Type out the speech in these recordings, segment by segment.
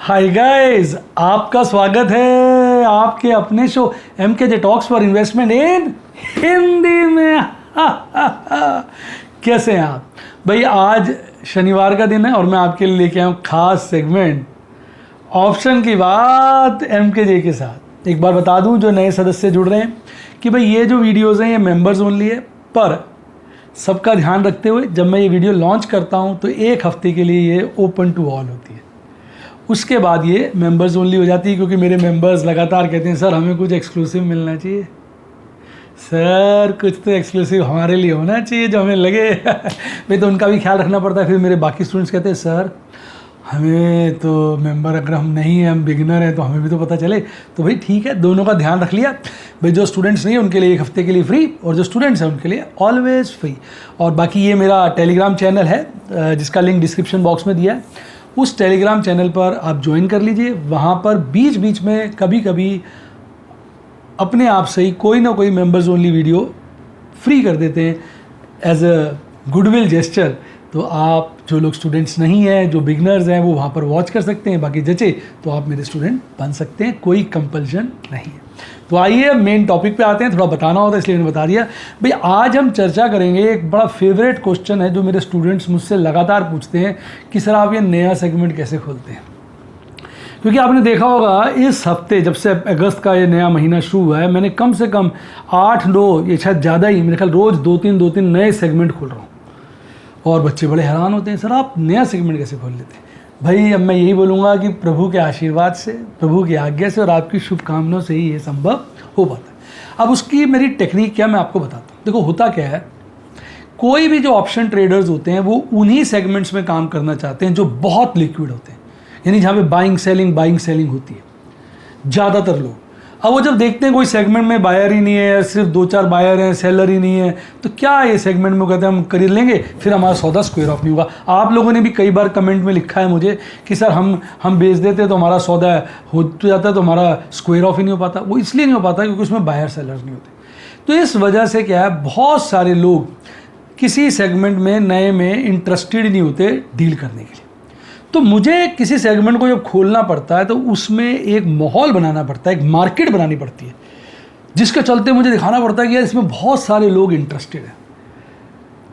Hi guys, आपका स्वागत है आपके अपने show MKJ talks for investment इन हिंदी में। कैसे हैं आप भाई? आज शनिवार का दिन है और मैं आपके लिए लेके आया हूँ खास सेगमेंट ऑप्शन की बात MKJ के साथ। एक बार बता दूं जो नए सदस्य जुड़ रहे हैं कि भाई ये जो वीडियोज़ हैं ये मेंबर्स ओनली है, पर सबका ध्यान रखते हुए जब मैं ये वीडियो लॉन्च करता हूँ तो एक हफ्ते के लिए ये ओपन टू ऑल होती है। उसके बाद ये मेंबर्स ओनली हो जाती है, क्योंकि मेरे मेंबर्स लगातार कहते हैं सर हमें कुछ एक्सक्लूसिव मिलना चाहिए, सर कुछ तो एक्सक्लूसिव हमारे लिए होना चाहिए जो हमें लगे। भाई तो उनका भी ख्याल रखना पड़ता है। फिर मेरे बाकी स्टूडेंट्स कहते हैं सर हमें तो मेंबर अगर हम नहीं हैं, हम बिगिनर हैं, तो हमें भी तो पता चले। तो भाई ठीक है, दोनों का ध्यान रख लिया। भाई जो स्टूडेंट्स नहीं है उनके लिए एक हफ्ते के लिए फ्री, और जो स्टूडेंट्स हैं उनके लिए ऑलवेज फ्री। और बाकी ये मेरा टेलीग्राम चैनल है जिसका लिंक डिस्क्रिप्शन बॉक्स में दिया है। उस टेलीग्राम चैनल पर आप ज्वाइन कर लीजिए। वहाँ पर बीच बीच में कभी कभी अपने आप से ही कोई ना कोई मेंबर्स ओनली वीडियो फ्री कर देते हैं एज अ गुडविल जेस्चर। तो आप जो लोग स्टूडेंट्स नहीं हैं, जो बिगनर्स हैं, वो वहाँ पर वॉच कर सकते हैं। बाकी जचे तो आप मेरे स्टूडेंट बन सकते हैं, कोई कंपल्शन नहीं है। तो आइए मेन टॉपिक पे आते हैं। थोड़ा बताना होता है इसलिए मैंने बता दिया। भाई आज हम चर्चा करेंगे, एक बड़ा फेवरेट क्वेश्चन है जो मेरे स्टूडेंट्स मुझसे लगातार पूछते हैं कि सर आप ये नया सेगमेंट कैसे खोलते हैं। क्योंकि आपने देखा होगा इस हफ्ते जब से अगस्त का ये नया महीना शुरू हुआ है, मैंने कम से कम 8-9 ये शायद ज़्यादा ही, मेरे ख्याल रोज़ 2-3 नए सेगमेंट खोल रहा हूँ। और बच्चे बड़े हैरान होते हैं सर आप नया सेगमेंट कैसे खोल लेते हैं। भाई अब मैं यही बोलूँगा कि प्रभु के आशीर्वाद से, प्रभु की आज्ञा से और आपकी शुभकामनाओं से ही ये संभव हो पाता है। अब उसकी मेरी टेक्निक क्या मैं आपको बताता हूँ। देखो होता क्या है, कोई भी जो ऑप्शन ट्रेडर्स होते हैं वो उन्हीं सेगमेंट्स में काम करना चाहते हैं जो बहुत लिक्विड होते हैं, यानी जहाँ पे बाइंग सेलिंग होती है ज़्यादातर लोग। अब वो जब देखते हैं कोई सेगमेंट में बायर ही नहीं है, सिर्फ 2-4 बायर हैं, सेलर ही नहीं है, तो क्या ये सेगमेंट में कहते हैं हम खरीद लेंगे, फिर हमारा सौदा स्क्वायर ऑफ नहीं होगा। आप लोगों ने भी कई बार कमेंट में लिखा है मुझे कि सर हम बेच देते तो हमारा सौदा हो तो जाता तो हमारा स्क्वायर ऑफ ही नहीं हो पाता। वो इसलिए नहीं हो पाता क्योंकि उसमें बायर सेलर्स नहीं होते। तो इस वजह से क्या है, बहुत सारे लोग किसी सेगमेंट में नए में इंटरेस्टेड नहीं होते डील करने के लिए। तो मुझे किसी सेगमेंट को जब खोलना पड़ता है तो उसमें एक माहौल बनाना पड़ता है, एक मार्केट बनानी पड़ती है, जिसके चलते मुझे दिखाना पड़ता है कि यार इसमें बहुत सारे लोग इंटरेस्टेड हैं।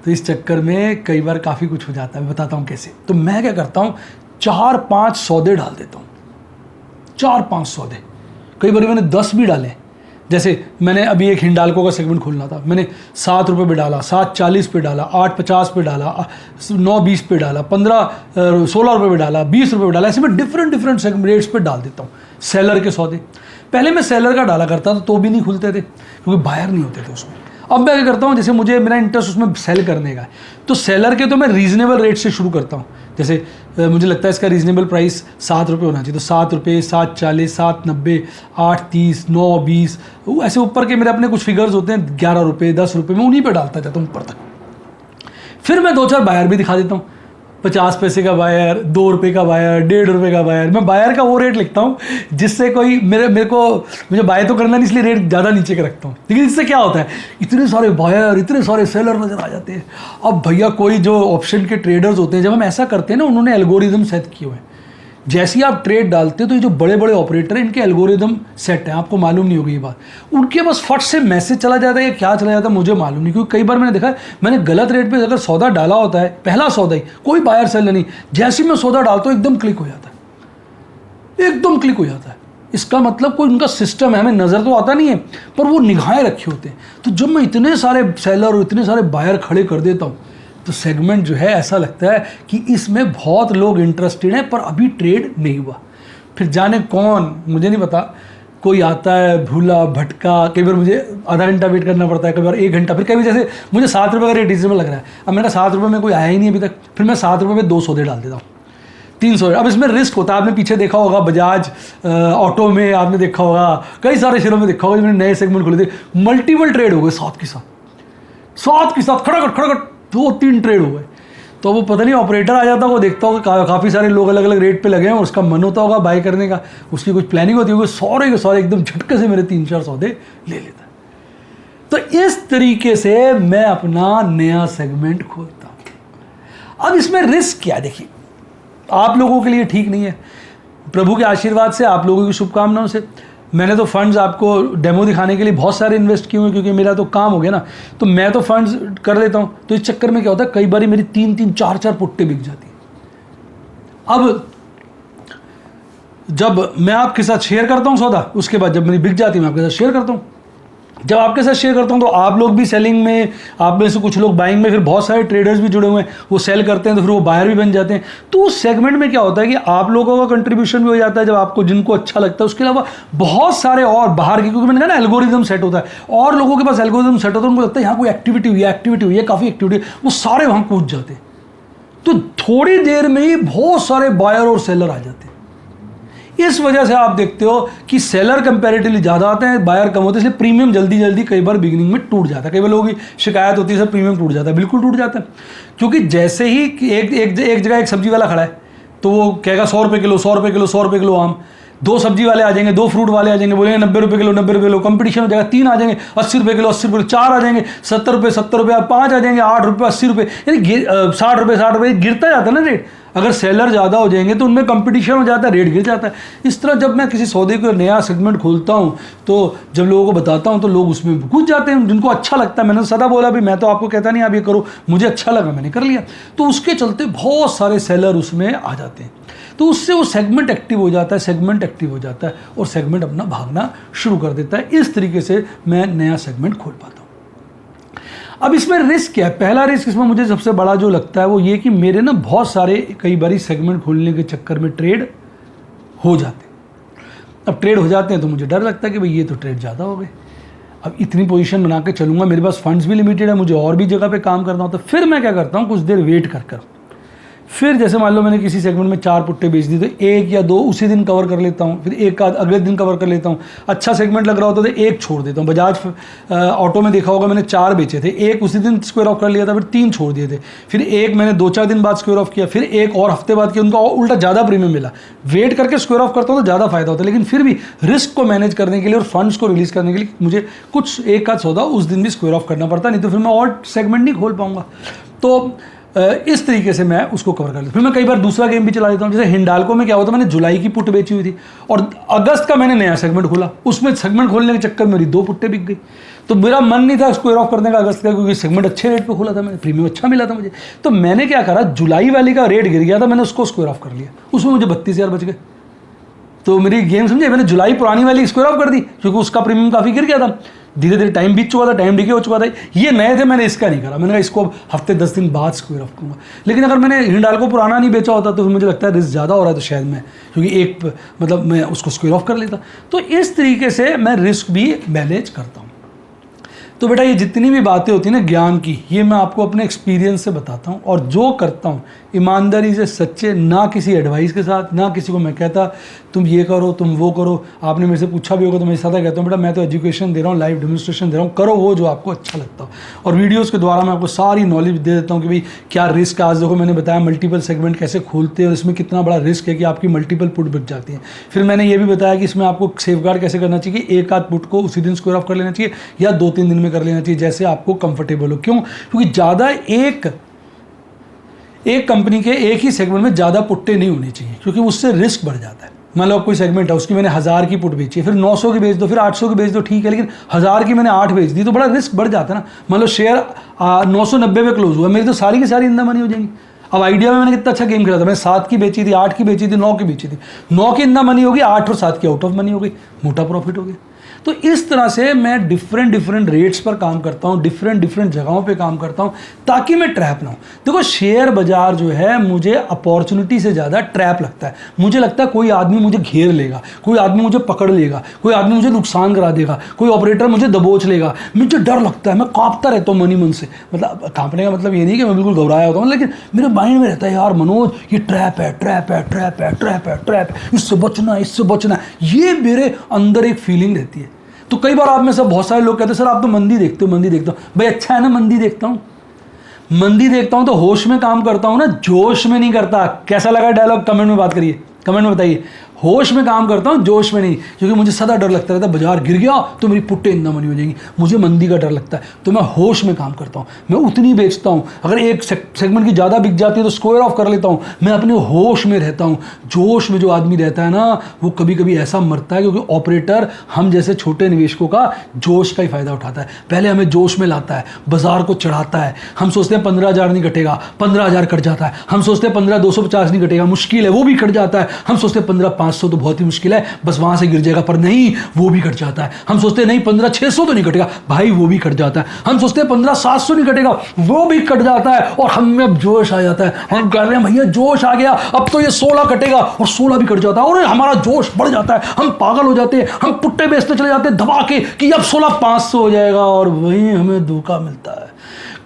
तो इस चक्कर में कई बार काफ़ी कुछ हो जाता है। मैं बताता हूँ कैसे। तो मैं क्या करता हूँ, 4-5 सौदे डाल देता हूँ। 4-5 सौदे, कई बार मैंने 10 भी डाले। जैसे मैंने अभी एक हिंडाल्को का सेगमेंट खोलना था, मैंने 7 रुपये पे डाला, 7.40 पे डाला, 8.50 पे डाला, 9.20 पे डाला, 16 रुपये पे डाला, 20 रुपये पे डाला। ऐसे मैं डिफरेंट सेगमेंट रेट्स पे डाल देता हूँ सेलर के सौदे। पहले मैं सेलर का डाला करता था तो भी नहीं खुलते थे क्योंकि बायर नहीं होते थे उसमें। अब मैं क्या करता हूँ, जैसे मुझे मेरा इंटरेस्ट उसमें सेल करने का है तो सेलर के तो मैं रीजनेबल रेट से शुरू करता हूँ। जैसे मुझे लगता है इसका रीजनेबल प्राइस 7 रुपये होना चाहिए, तो 7 रुपये, 7.40, 7.90, 8.30, 9.20, ऐसे ऊपर के मेरे अपने कुछ फिगर्स होते हैं, 11 रुपये, 10 रुपये, मैं उन्हीं पे डालता जाता हूँ ऊपर तक। फिर मैं 2-4 बायर भी दिखा देता हूँ, 50 पैसे का बायर, 2 रुपये का बायर, 1.5 रुपये का बायर। मैं बायर का वो रेट लिखता हूँ जिससे कोई मुझे बाय तो करना नहीं, इसलिए रेट ज़्यादा नीचे के रखता हूँ। लेकिन इससे क्या होता है, इतने सारे बायर, इतने सारे सेलर नज़र आ जाते हैं। अब भैया कोई जो ऑप्शन के ट्रेडर्स होते हैं, जब हम ऐसा करते हैं ना, उन्होंने एल्गोरिदम सेट किए हुए हैं। जैसे ही आप ट्रेड डालते हो तो ये जो बड़े बड़े ऑपरेटर हैं इनके एल्गोरिदम सेट है, आपको मालूम नहीं होगी ये बात। उनके बस फट से मैसेज चला जाता है या क्या चला जाता है मुझे मालूम नहीं, क्योंकि कई बार मैंने देखा है, मैंने गलत रेट पे अगर सौदा डाला होता है, पहला सौदा ही, कोई बायर सेलर नहीं, जैसे ही मैं सौदा डालता हूँ एकदम क्लिक हो जाता है, एकदम क्लिक हो जाता है। इसका मतलब कोई उनका सिस्टम है, हमें नज़र तो आता नहीं है पर वो निगाहें रखे होते हैं। तो जब मैं इतने सारे सेलर और इतने सारे बायर खड़े कर देता हूँ तो सेगमेंट जो है ऐसा लगता है कि इसमें बहुत लोग इंटरेस्टेड हैं पर अभी ट्रेड नहीं हुआ। फिर जाने कौन, मुझे नहीं पता, कोई आता है भूला भटका, कई बार मुझे आधा घंटा वेट करना पड़ता है, कई बार 1 घंटा। फिर कभी जैसे मुझे 7 रुपये का रेट रीजनेबल लग रहा है, अब मेरा 7 रुपये में कोई आया ही नहीं अभी तक, फिर मैं 7 रुपये में 2 सौदे डाल देता हूँ, 3 सौदे। अब इसमें रिस्क होता है, आपने पीछे देखा होगा बजाज ऑटो में, आपने देखा होगा कई सारे शेयरों में देखा होगा, मैंने नए सेगमेंट खोले थे, मल्टीपल ट्रेड हो गए साथ के साथ खड़ाखट 2-3 ट्रेड हो गए। तो वो पता नहीं ऑपरेटर आ जाता, वो देखता होगा काफ़ी सारे लोग अलग अलग रेट पे लगे हैं और उसका मन होता होगा बाय करने का, उसकी कुछ प्लानिंग होती होगी, सारे के सारे एकदम झटके से मेरे 3-4 सौदे ले लेता है। तो इस तरीके से मैं अपना नया सेगमेंट खोलता हूँ। अब इसमें रिस्क क्या, देखिए आप लोगों के लिए ठीक नहीं है, प्रभु के आशीर्वाद से, आप लोगों की शुभकामनाओं से मैंने तो फंड्स आपको डेमो दिखाने के लिए बहुत सारे इन्वेस्ट किए हुए, क्योंकि मेरा तो काम हो गया ना, तो मैं तो फंड्स कर लेता हूँ। तो इस चक्कर में क्या होता है, कई बार मेरी 3-3, 4-4 पुट्टे बिक जाती है। अब जब मैं आपके साथ शेयर करता हूँ सौदा, उसके बाद जब मेरी बिक जाती है मैं आपके साथ शेयर करता हूँ। जब आपके साथ शेयर करता हूँ तो आप लोग भी सेलिंग में, आप में से कुछ लोग बाइंग में, फिर बहुत सारे ट्रेडर्स भी जुड़े हुए हैं, वो सेल करते हैं तो फिर वो बायर भी बन जाते हैं। तो उस सेगमेंट में क्या होता है कि आप लोगों का कंट्रीब्यूशन भी हो जाता है जब आपको, जिनको अच्छा लगता है। उसके अलावा बहुत सारे और बाहर के, क्योंकि मैंने कहा ना एल्गोरिदम सेट होता है और लोगों के पास एल्गोरिदम सेट होता है, उनको लगता है यहाँ कोई एक्टिविटी हुई है, काफ़ी एक्टिविटी, वो सारे वहाँ कूद जाते हैं। तो थोड़ी देर में ही बहुत सारे बायर और सेलर आ जाते हैं। इस वजह से आप देखते हो कि सेलर कंपैरेटिवली ज़्यादा आते हैं, बायर कम होते हैं, इसलिए प्रीमियम जल्दी जल्दी कई बार बिगिनिंग में टूट जाता है। कई बार लोगों की शिकायत होती है सर प्रीमियम टूट जाता है, बिल्कुल टूट जाता है। क्योंकि जैसे ही एक जगह एक सब्जी वाला खड़ा है तो वो कहेगा 100 रुपये किलो, 100 रुपये किलो, 100 रुपये किलो आम। 2 सब्जी वाले आ जाएंगे, 2 फ्रूट वाले आ जाएंगे, बोलेंगे 90 रुपये किलो, 90 रुपये किलो, कंपटीशन हो जाएगा। 3 आ जाएंगे 80 रुपये किलो, 80 रुपये, 4 आ जाएंगे 70 रुपये, 70 रुपये, 5 आ जाएंगे 8 रुपये, 80 रुपये, यानी 60 रुपये, 60 रुपये, गिरता जाता है ना रेट। अगर सेलर ज़्यादा हो जाएंगे तो उनमें कंपटीशन हो जाता है, रेट गिर जाता है। इस तरह जब मैं किसी सौदे को नया सेगमेंट खोलता हूँ तो जब लोगों को बताता हूँ तो लोग उसमें घुस जाते हैं, जिनको अच्छा लगता है। मैंने सदा बोला भी, मैं तो आपको कहता नहीं आप ये करो, मुझे अच्छा लगा मैंने कर लिया। तो उसके चलते बहुत सारे सेलर उसमें आ जाते हैं, तो उससे वो सेगमेंट एक्टिव हो जाता है, सेगमेंट एक्टिव हो जाता है और सेगमेंट अपना भागना शुरू कर देता है। इस तरीके से मैं नया सेगमेंट खोल पाता हूँ। अब इसमें रिस्क क्या है? पहला रिस्क इसमें मुझे सबसे बड़ा जो लगता है वो ये कि मेरे ना बहुत सारे कई बारी सेगमेंट खोलने के चक्कर में ट्रेड हो जाते हैं। अब ट्रेड हो जाते हैं तो मुझे डर लगता है कि भाई ये तो ट्रेड ज़्यादा हो गए, अब इतनी पोजीशन बना के चलूँगा, मेरे पास फंड्स भी लिमिटेड है, मुझे और भी जगह पे काम करना होता है। फिर मैं क्या करता हूँ, कुछ देर वेट कर फिर जैसे मान लो मैंने किसी सेगमेंट में 4 पुट्टे बेच दी तो 1 या 2 उसी दिन कवर कर लेता हूँ, फिर एक आध अगले दिन कवर कर लेता हूँ। अच्छा सेगमेंट लग रहा होता तो 1 छोड़ देता हूँ। बजाज ऑटो में देखा होगा मैंने 4 बेचे थे, 1 उसी दिन स्क्वायर ऑफ कर लिया था, फिर 3 छोड़ दिए थे, फिर 1 मैंने 2-4 दिन बाद स्क्वायर ऑफ किया, फिर 1 और हफ्ते बाद किया, उनका उल्टा ज़्यादा प्रीमियम मिला। वेट करके स्क्वायर ऑफ करता हूँ तो ज़्यादा फायदा होता है, लेकिन फिर भी रिस्क को मैनेज करने के लिए और फंड्स को रिलीज़ करने के लिए मुझे कुछ एक आध सौदा उस दिन भी स्क्वायर ऑफ करना पड़ता, नहीं तो फिर मैं और सेगमेंट नहीं खोल पाऊँगा। तो इस तरीके से मैं उसको कवर कर लेता हूँ। फिर मैं कई बार दूसरा गेम भी चला लेता हूँ। जैसे हिंडाल्को में क्या होता है, मैंने जुलाई की पुट बेची हुई थी और अगस्त का मैंने नया सेगमेंट खोला, उसमें सेगमेंट खोलने के चक्कर में मेरी 2 पुट्टे बिक गई। तो मेरा मन नहीं था स्क्वायर ऑफ करने का अगस्त का, क्योंकि सेगमेंट अच्छे रेट पे खोला था मैंने, प्रीमियम अच्छा मिला था मुझे। तो मैंने क्या करा, जुलाई वाली का रेट गिर गया था, मैंने उसको स्क्वायर ऑफ कर लिया, उसमें मुझे 32,000 बच गए। तो मेरी गेम समझे, मैंने जुलाई पुरानी वाली स्क्वायर ऑफ कर दी क्योंकि उसका प्रीमियम काफ़ी गिर गया था। धीरे धीरे टाइम बीत चुका था, टाइम डिके हो चुका था। ये नए थे, मैंने इसका नहीं करा, मैंने कहा इसको हफ्ते 10 दिन बाद स्क्वायर ऑफ करूँगा। लेकिन अगर मैंने हिंडाल्को पुराना नहीं बेचा होता तो फिर मुझे लगता है रिस्क ज़्यादा हो रहा है, तो शायद मैं, क्योंकि एक मतलब मैं उसको स्क्वायर ऑफ कर लेता। तो इस तरीके से मैं रिस्क भी मैनेज करता हूँ। तो बेटा ये जितनी भी बातें होती हैं ना ज्ञान की, ये मैं आपको अपने एक्सपीरियंस से बताता हूँ और जो करता हूँ ईमानदारी से, सच्चे, ना किसी एडवाइस के साथ, ना किसी को मैं कहता तुम ये करो तुम वो करो। आपने मेरे से पूछा भी होगा तो मैं सादा कहता हूँ बेटा मैं तो एजुकेशन दे रहा हूँ, लाइव डेमोन्स्ट्रेशन दे रहा हूँ, करो वो जो आपको अच्छा लगता हो। और वीडियोज़ के द्वारा मैं आपको सारी नॉलेज दे देता हूँ कि भाई क्या रिस्क। आज देखो मैंने बताया मल्टीपल सेगमेंट कैसे खोलते हैं और इसमें कितना बड़ा रिस्क है कि आपकी मल्टीपल पुट बिक जाती है। फिर मैंने ये भी बताया कि इसमें आपको सेफगार्ड कैसे करना चाहिए कि एक आध पुट को उसी दिन स्क्वायर ऑफ कर लेना चाहिए या 2-3 दिन में कर लेना चाहिए, जैसे आपको कंफर्टेबल हो। क्यों? क्योंकि ज़्यादा एक कंपनी के एक ही सेगमेंट में ज़्यादा पुट्टे नहीं होने चाहिए, क्योंकि उससे रिस्क बढ़ जाता है। मान लो कोई सेगमेंट है, उसकी मैंने 1000 की पुट बेची है, फिर 900 की बेच दो, फिर 800 की बेच दो, ठीक है, लेकिन 1000 की मैंने 8 बेच दी तो बड़ा रिस्क बढ़ जाता है ना। मान लो शेयर 990 पे क्लोज हुआ, मेरी तो सारी की सारी इंदा मनी हो जाएंगी। अब आइडिया में मैंने कितना अच्छा गेम खेला था, मैंने 7 की बेची थी, 8 की बेची थी, 9 की बेची थी, 9 की इंदा मनी होगी, 8 और 7 की आउट ऑफ मनी हो गई, मोटा प्रॉफिट हो गया। तो इस तरह से मैं डिफरेंट रेट्स पर काम करता हूँ, डिफरेंट जगहों पे काम करता हूँ ताकि मैं ट्रैप ना हूँ। देखो शेयर बाजार जो है मुझे अपॉर्चुनिटी से ज़्यादा ट्रैप लगता है। मुझे लगता है कोई आदमी मुझे घेर लेगा, कोई आदमी मुझे पकड़ लेगा, कोई आदमी मुझे नुकसान करा देगा, कोई ऑपरेटर मुझे दबोच लेगा। मुझे डर लगता है, मैं कांपता रहता हूँ मन से। मतलब कांपने का मतलब ये नहीं कि मैं बिल्कुल घबराया होता हूँ, लेकिन मेरे माइंड में रहता है यार मनोज ये ट्रैप है, ट्रैप है, ट्रैप है, ट्रैप है, ट्रैप है, इससे बचना, इससे बचना। ये मेरे अंदर एक फीलिंग रहती है। तो कई बार आप में सब बहुत सारे लोग कहते हैं सर आप तो मंदी देखते हो, मंदी देखता हूँ। भाई अच्छा है ना, मंदी देखता हूँ, मंदी देखता हूँ तो होश में काम करता हूँ ना, जोश में नहीं करता। कैसा लगा डायलॉग? कमेंट में बात करिए, कमेंट में बताइए। होश में काम करता हूँ, जोश में नहीं, क्योंकि मुझे सदा डर लगता रहता है बाजार गिर गया तो मेरी पुट्टे इंदा मनी हो जाएंगी, मुझे मंदी का डर लगता है, तो मैं होश में काम करता हूँ, मैं उतनी बेचता हूँ। अगर एक सेगमेंट की ज़्यादा बिक जाती है तो स्क्वायर ऑफ कर लेता हूँ, मैं अपने होश में रहता हूँ। जोश में जो आदमी रहता है ना, वो कभी कभी ऐसा मरता है, क्योंकि ऑपरेटर हम जैसे छोटे निवेशकों का जोश का ही फायदा उठाता है। पहले हमें जोश में लाता है, बाजार को चढ़ाता है, हम सोचते हैं 15,000 नहीं कटेगा, 15,000 कट जाता है, हम सोचते हैं 15,250 नहीं कटेगा, मुश्किल है, वो भी कट जाता है, हम सोचते हैं 15,500 तो बहुत ही मुश्किल है, बस वहां से गिर जाएगा, पर नहीं, वो भी कट जाता है। हम सोचते हैं नहीं 15,600 तो नहीं कटेगा, भाई वो भी कट जाता है। हम सोचते हैं 15,700 नहीं कटेगा, वो भी कट जाता है, और हम में अब जोश आ जाता है, हम कह रहे हैं भैया जोश आ गया, अब तो ये 16 कटेगा, और 16 भी कट जाता है, और हमारा जोश बढ़ जाता है, हम पागल हो जाते हैं, हम पुट्टे बेचते चले जाते हैं दबा के कि अब 16,500 हो जाएगा, और वहीं हमें धोखा मिलता है।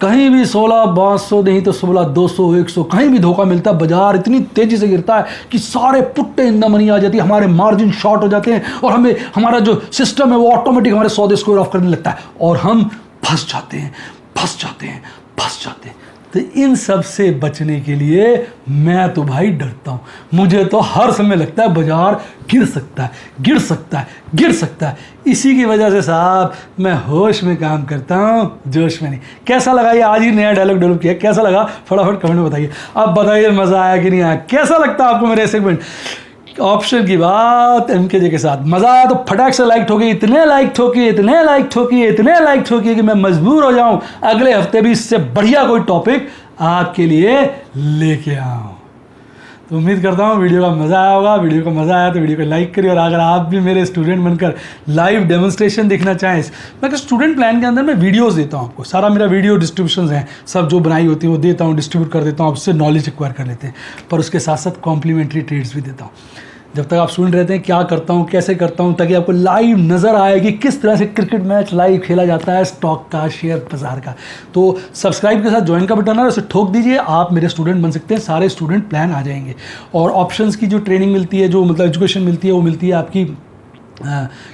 कहीं भी 16,500 नहीं तो 16,200 100 कहीं भी धोखा मिलता है। बाजार इतनी तेजी से गिरता है कि सारे पुट्टे इन द मनी आ जाती है, हमारे मार्जिन शॉर्ट हो जाते हैं, और हमें हमारा जो सिस्टम है वो ऑटोमेटिक हमारे सौदे स्क्वायर ऑफ करने लगता है, और हम फंस जाते हैं, फंस जाते हैं, फंस जाते हैं। तो इन सब से बचने के लिए मैं तो भाई डरता हूँ। मुझे तो हर समय लगता है बाजार गिर सकता है, गिर सकता है, गिर सकता है। इसी की वजह से साहब मैं होश में काम करता हूँ, जोश में नहीं। कैसा लगा ये आज ही नया डायलॉग डेवलप किया, कैसा लगा फटाफट कमेंट में बताइए। अब बताइए मज़ा आया कि नहीं आया, कैसा लगता है आपको मेरे सेगमेंट। ऑप्शन की बात एमकेजे के साथ। मज़ा आया तो फटाक से लाइक ठोकिए, इतने लाइक ठोकिए, इतने लाइक ठोकिए, इतने लाइक ठोकिए कि मैं मजबूर हो जाऊं अगले हफ्ते भी इससे बढ़िया कोई टॉपिक आपके लिए लेके आऊं। तो उम्मीद करता हूँ वीडियो का मज़ा आया होगा। वीडियो का मज़ा आया तो वीडियो को लाइक करिए, और अगर आप भी मेरे स्टूडेंट बनकर लाइव डेमोन्स्ट्रेशन देखना चाहें, मैं स्टूडेंट प्लान के अंदर मैं वीडियोस देता हूँ आपको, सारा मेरा वीडियो डिस्ट्रीब्यूशन है, सब जो बनाई होती है वो देता हूँ, डिस्ट्रीब्यूट कर देता हूँ, आपसे नॉलेज एक्वायर कर लेते हैं, पर उसके साथ साथ कॉम्प्लीमेंट्री ट्रेड्स भी देता हूँ। जब तक आप सुन रहते हैं क्या करता हूँ, कैसे करता हूँ, ताकि आपको लाइव नज़र आए कि किस तरह से क्रिकेट मैच लाइव खेला जाता है, स्टॉक का, शेयर बाजार का। तो सब्सक्राइब के साथ ज्वाइन का बटन है, उसे ठोक दीजिए, आप मेरे स्टूडेंट बन सकते हैं, सारे स्टूडेंट प्लान आ जाएंगे। और ऑप्शंस की जो ट्रेनिंग मिलती है, जो मतलब एजुकेशन मिलती है, वो मिलती है आपकी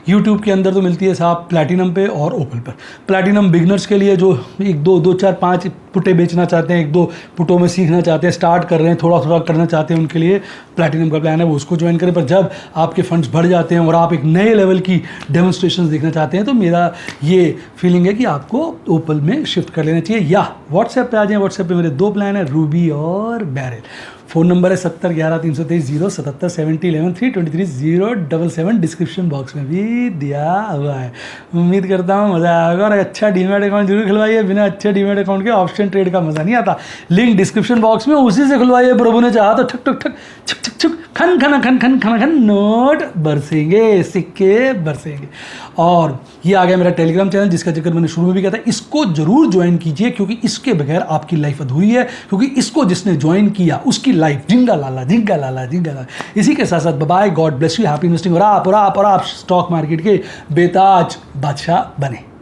यूट्यूब के अंदर तो मिलती है साहब प्लैटिनम पे और ओपल पर। प्लैटिनम बिगनर्स के लिए जो 1 2 4 5 पुटे बेचना चाहते हैं, 1 2 पुटों में सीखना चाहते हैं, स्टार्ट कर रहे हैं, थोड़ा थोड़ा करना चाहते हैं, उनके लिए प्लैटिनम का प्लान है, वो उसको ज्वाइन करें। पर जब आपके फंड्स बढ़ जाते हैं और आप एक नए लेवल की डेमोन्स्ट्रेशन देखना चाहते हैं, तो मेरा ये फीलिंग है कि आपको ओपल में शिफ्ट कर लेना चाहिए, या व्हाट्सएप पे आ जाएँ। व्हाट्सएप पे मेरे 2 प्लान है, रूबी और बैरल। फ़ोन नंबर है 70 11 323 077 70 11 323 077, डिस्क्रिप्शन बॉक्स में भी दिया हुआ है। उम्मीद करता हूँ मज़ा आएगा, और अच्छा डीमैट अकाउंट जरूर खुलवाइए, बिना अच्छे डीमैट अकाउंट के ऑप्शन ट्रेड का मज़ा नहीं आता। लिंक डिस्क्रिप्शन बॉक्स में, उसी से खुलवाइए। प्रभु ने चाहा तो ठक ठक ठक छक छक छक खन खन खन खन खन खन नोट बरसेंगे, सिक्के बरसेंगे। और ये आ गया मेरा टेलीग्राम चैनल, जिसका जिक्र मैंने शुरू में भी किया था, इसको जरूर ज्वाइन कीजिए, क्योंकि इसके बगैर आपकी लाइफ अधूरी है, क्योंकि इसको जिसने ज्वाइन किया उसकी लाइफ जिंगा लाला जिंगा लाला जिंगा लाला। इसी के साथ साथ bye, god bless you, happy investing, और आप स्टॉक मार्केट के बेताज बादशाह बने।